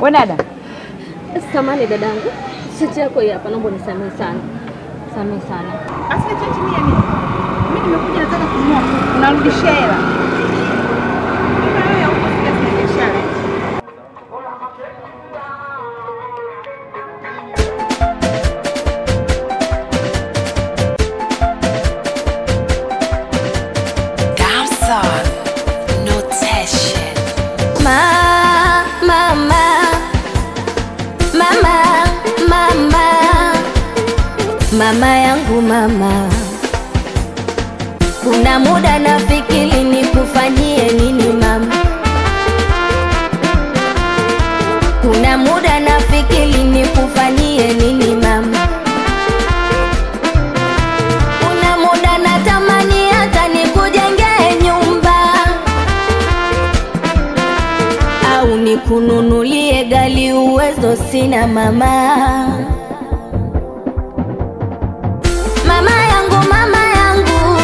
Wewe dada? Samahani dadangu. Shati yako hii hapa, naomba nisamehe sana. Samehe sana. Asante chini ya nini? Mimi nimekuja nataka kununua kuku. Unarudishia hela. Wewe uko katika biashara. Mama yangu mama, kuna muda nafikiri nikufanyie nini mama. Kuna muda nafikiri nikufanyie nini mama. Kuna muda natamani hata nikujengee nyumba au nikununulie gari, uwezo sina mama. Mama yangu,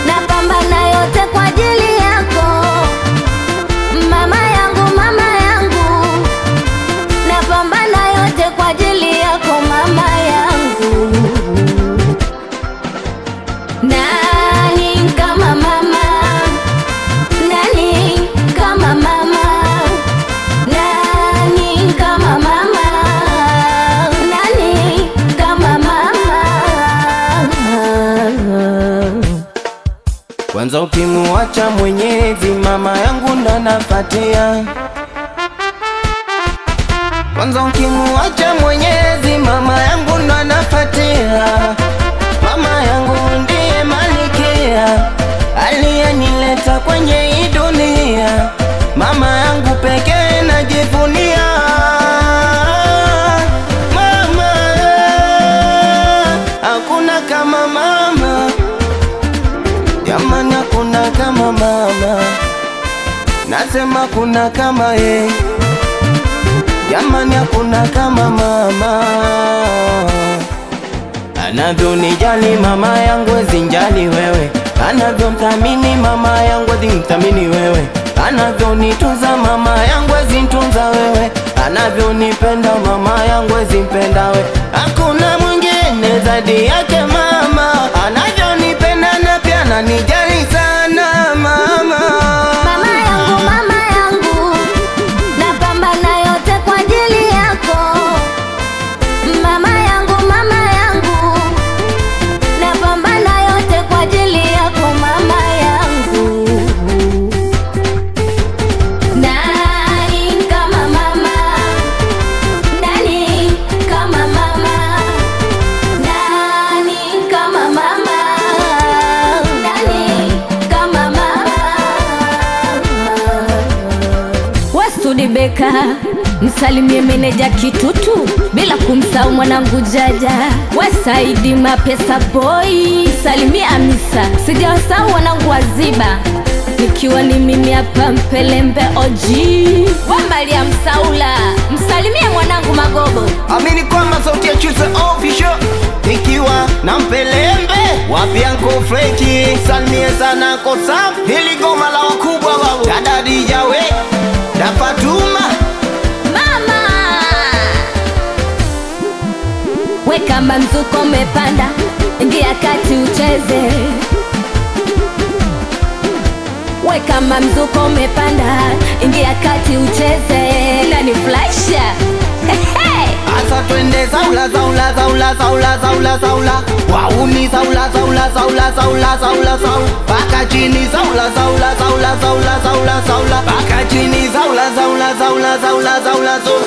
napambana yote kwa ajili yako. Mama yangu, napambana yote kwa ajili yako mama yangu. Nani kama mama? Nani kama mama? Nani kama mama? Nani kama mama? Kwanza ukimuacha Mwenyezi, mama yangu ndo anafuatia. Kwanza ukimuacha Mwenyezi, mama yangu ndo anafuatia. Mama yangu ndiye malikia aliyenileta kwenye hii dunia. Mama yangu pekee najivunia. Mama, hakuna kama mama. Jamani, hakuna kama mama. Nasema kuna kama ye. Jamani, hakuna kama mama. Anavyonijali mama yangu zinjali wewe. Anavyomthamini mama yangu zinithamini wewe. Anavyonitunza mama yangu zintunza wewe. Anavyonipenda mama yangu zimpenda wewe. Hakuna mwingine zaidi yake mama. Anavyonipenda na pia ananijali sana mama. Mama yangu, napambana yote kwa ajili yako. Mama yangu, napambana yote kwa ajili yako mama yangu. Nani kama mama? Nani kama mama? Nani kama mama? Nani kama mama? Wasudi Beka, msalimie meneja Kitutu, bila kumsahau mwanangu Jaja. Wasaidi Mapesa Boy, msalimie Amisa, sijawasahau wanangu Waziba. Nikiwa ni mimi hapa Mpelembe OG. Wambali ya Msaula, msalimie mwanangu Magobo. Amini kwamba sauti ya Chuse official. Nikiwa na Mpelembe wapi yanko Freki. Salimie sana Kosam, hili goma la wakubwa wao. Dada Dijawe, da Fatuma. Mama, we kama mzuko umepanda, ingia kati ucheze. We kama mzuko umepanda, ingia kati ucheze. Nani flasha? Asa twende saula saula saula saula saula saula. Wauni saula saula saula saula saula saula. Baka chini saula saula saula saula saula saula. Baka chini saula saula saula saula saula saula.